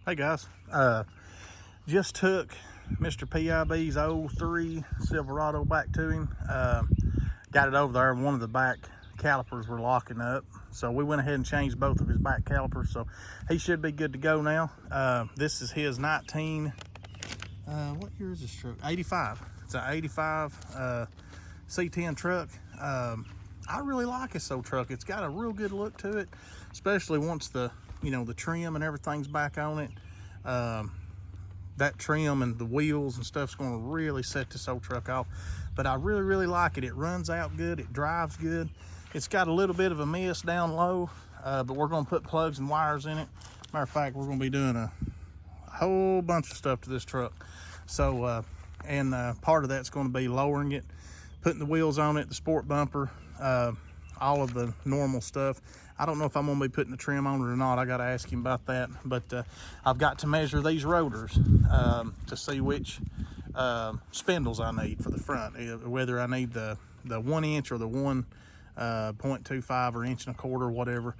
Hey guys, just took Mr. PIB'S 03 Silverado back to him. Got it over there and one of the back calipers were locking up. So we went ahead and changed both of his back calipers. So he should be good to go now. This is his 19, what year is this truck? 85. It's an 85 C-10 truck. I really like this old truck. It's got a real good look to it, especially once the trim and everything's back on it. That trim and the wheels and stuff's going to really set this old truck off. But I really like it. It runs out good, it drives good. It's got a little bit of a miss down low, but we're going to put plugs and wires in it. Matter of fact, we're going to be doing a whole bunch of stuff to this truck. So part of that's going to be lowering it, putting the wheels on it, the sport bumper, all of the normal stuff. I don't know if I'm going to be putting the trim on it or not. I got to ask him about that. But I've got to measure these rotors to see which spindles I need for the front, whether I need the 1 inch or the 1.25 or inch and a quarter, whatever.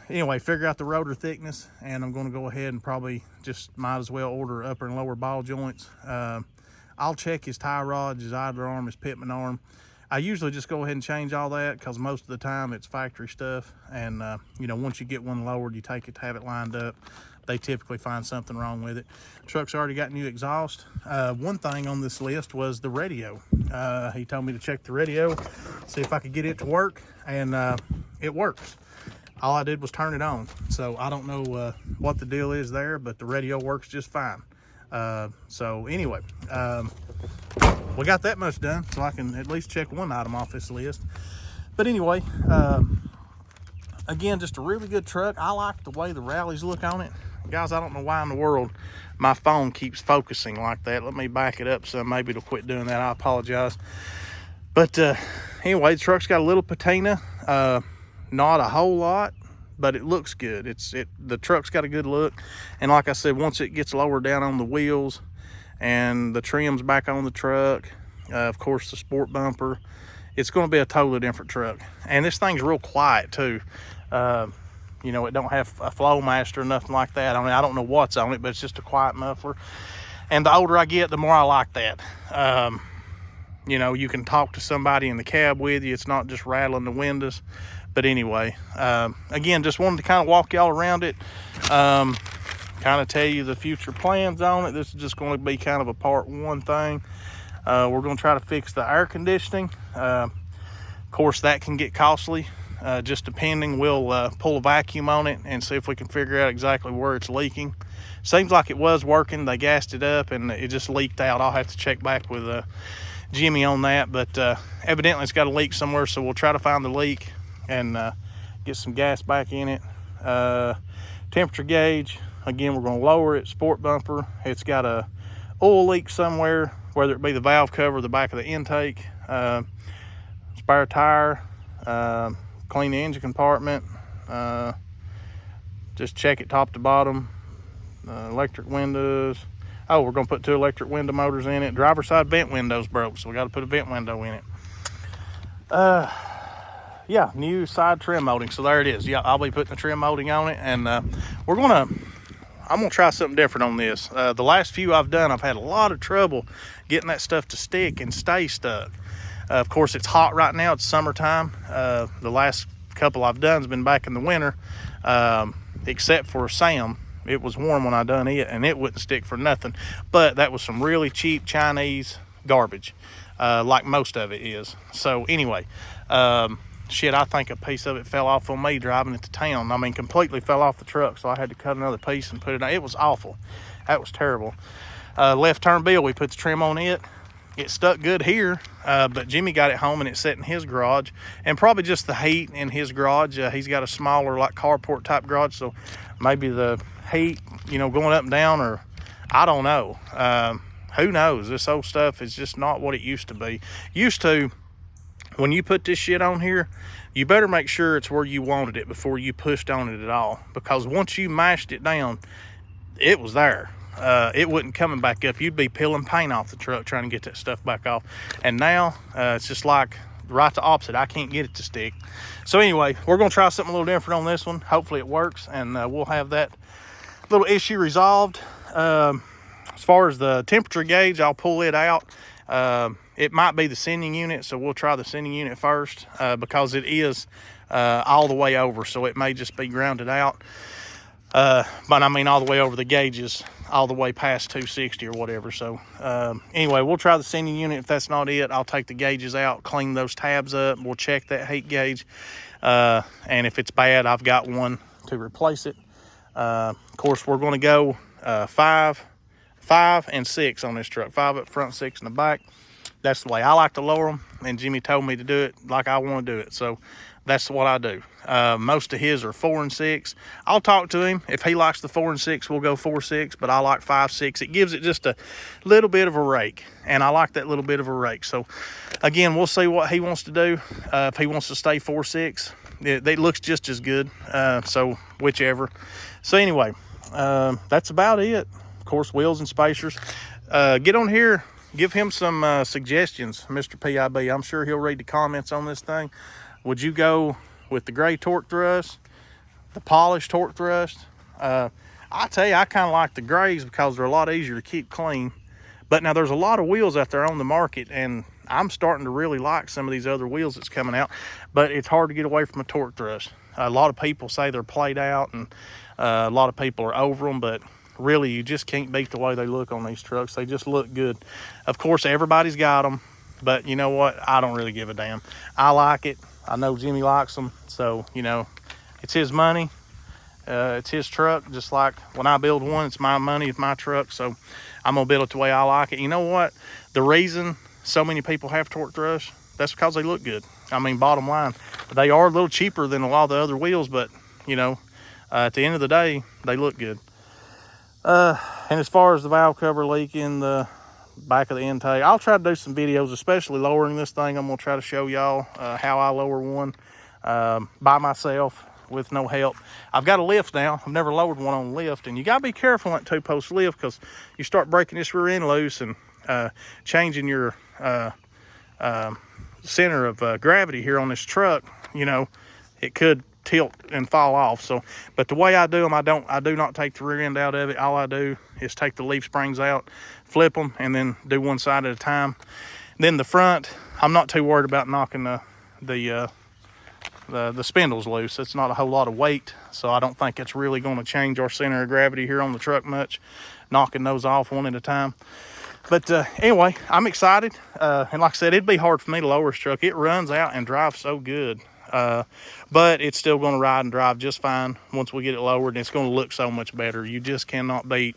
Anyway, figure out the rotor thickness, and I'm going to go ahead and probably just might as well order upper and lower ball joints. I'll check his tie rods, his idler arm, his pitman arm. I usually just go ahead and change all that because most of the time it's factory stuff. And, once you get one lowered, you take it to have it lined up. They typically find something wrong with it. Truck's already got new exhaust. One thing on this list was the radio. He told me to check the radio, see if I could get it to work, and it works. All I did was turn it on. So I don't know what the deal is there, but the radio works just fine. So anyway, we got that much done, so I can at least check one item off this list. But anyway, again, just a really good truck. I like the way the rallies look on it. Guys, I don't know why in the world my phone keeps focusing like that. Let me back it up some. Maybe it'll quit doing that. I apologize. But anyway, the truck's got a little patina. Not a whole lot, but it looks good. The truck's got a good look. And like I said, once it gets lower down on the wheels and the trim's back on the truck, of course the sport bumper, it's going to be a totally different truck. And this thing's real quiet too. It don't have a flow master or nothing like that. I don't know what's on it, but it's just a quiet muffler. And the older I get, the more I like that. You can talk to somebody in the cab with you. It's not just rattling the windows. But anyway, again, just wanted to kind of walk y'all around it, kind of tell you the future plans on it. This is just going to be kind of a part one thing. We're going to try to fix the air conditioning. Of course, that can get costly, just depending. We'll pull a vacuum on it and see if we can figure out exactly where it's leaking. Seems like it was working. They gassed it up and it just leaked out. I'll have to check back with Jimmy on that, but evidently it's got a leak somewhere, so we'll try to find the leak and get some gas back in it. Temperature gauge, again, we're going to lower it. Sport bumper, it's got a oil leak somewhere, whether it be the valve cover or the back of the intake. Spare tire, clean the engine compartment, just check it top to bottom. Electric windows. Oh, we're going to put 2 electric window motors in it. Driver's side vent window's broke, so we got to put a vent window in it. Yeah, new side trim molding. So there it is. Yeah, I'll be putting the trim molding on it, and I'm gonna try something different on this. The last few I've done, I've had a lot of trouble getting that stuff to stick and stay stuck. Of course, it's hot right now. It's summertime. The last couple I've done has been back in the winter, except for Sam. It was warm when I done it, and it wouldn't stick for nothing. But that was some really cheap Chinese garbage, like most of it is. So anyway, shit, I think a piece of it fell off on me driving it to town. I mean, completely fell off the truck, so I had to cut another piece and put it on. It was awful. That was terrible. Left turn bill, we put the trim on it. It stuck good here, but Jimmy got it home and it sat in his garage. And probably just the heat in his garage. He's got a smaller, like, carport type garage, so maybe the heat, going up and down, or I don't know. Who knows? This old stuff is just not what it used to be. When you put this shit on here, you better make sure it's where you wanted it before you pushed on it at all. Because once you mashed it down, it was there. It wasn't coming back up. You'd be peeling paint off the truck trying to get that stuff back off. And now, it's just like right the opposite. I can't get it to stick. So anyway, we're going to try something a little different on this one. Hopefully it works, and we'll have that little issue resolved. As far as the temperature gauge, I'll pull it out. It might be the sending unit, so we'll try the sending unit first, because it is all the way over, so it may just be grounded out. But I mean all the way over the gauges, all the way past 260 or whatever. So anyway, we'll try the sending unit. If that's not it, I'll take the gauges out, clean those tabs up. We'll check that heat gauge. And if it's bad, I've got one to replace it. Of course, we're going to go 5 and 6 on this truck. 5 up front, 6 in the back. That's the way I like to lower them, and Jimmy told me to do it like I want to do it, so that's what I do. Most of his are 4 and 6. I'll talk to him. If he likes the 4 and 6, we'll go 4, 6, but I like 5, 6. It gives it just a little bit of a rake, and I like that little bit of a rake. So again, we'll see what he wants to do. If he wants to stay 4, 6, it looks just as good, so whichever. So anyway, that's about it. Of course, wheels and spacers. Get on here, give him some suggestions, Mr. PIB. I'm sure he'll read the comments on this thing. Would you go with the gray torque thrust, the polished torque thrust? I tell you, I kind of like the grays because they're a lot easier to keep clean. But now there's a lot of wheels out there on the market, and I'm starting to really like some of these other wheels that's coming out, but it's hard to get away from a torque thrust. A lot of people say they're played out, and a lot of people are over them, but really you just can't beat the way they look on these trucks. They just look good. Of course, everybody's got them, but you know what? I don't really give a damn. I like it. I know Jimmy likes them, so you know, it's his money. It's his truck. Just like when I build one, it's my money, it's my truck, so I'm gonna build it the way I like it. You know what? The reason so many people have torque thrusts, that's because they look good. I mean, bottom line, they are a little cheaper than a lot of the other wheels, but you know, at the end of the day, they look good. And as far as the valve cover leaking, the back of the intake, I'll try to do some videos, especially lowering this thing. I'm gonna try to show y'all how I lower one by myself with no help. I've got a lift now. I've never lowered one on lift, and you gotta be careful on that 2-post lift, because you start breaking this rear end loose and changing your center of gravity here on this truck. You know, it could tilt and fall off. So, but the way I do them, I do not take the rear end out of it. All I do is take the leaf springs out, flip them, and then do one side at a time. Then the front, I'm not too worried about knocking the spindles loose. It's not a whole lot of weight, so I don't think it's really going to change our center of gravity here on the truck much, knocking those off one at a time. But anyway, I'm excited, and like I said, it'd be hard for me to lower this truck. It runs out and drives so good, but it's still going to ride and drive just fine once we get it lowered, and it's going to look so much better. You just cannot beat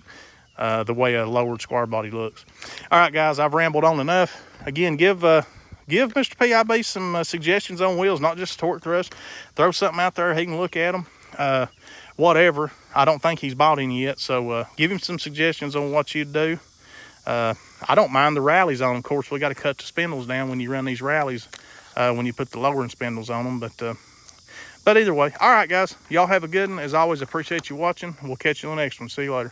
the way a lowered square body looks. All right, guys, I've rambled on enough. Again, give Mr. PIB some suggestions on wheels, not just torque thrust. Throw something out there, he can look at them. Whatever. I don't think he's bought any yet, so give him some suggestions on what you'd do. I don't mind the rallies on them. Of course, we got to cut the spindles down when you run these rallies, when you put the lowering spindles on them. But either way, all right, guys, y'all have a good one. As always, appreciate you watching. We'll catch you on the next one. See you later.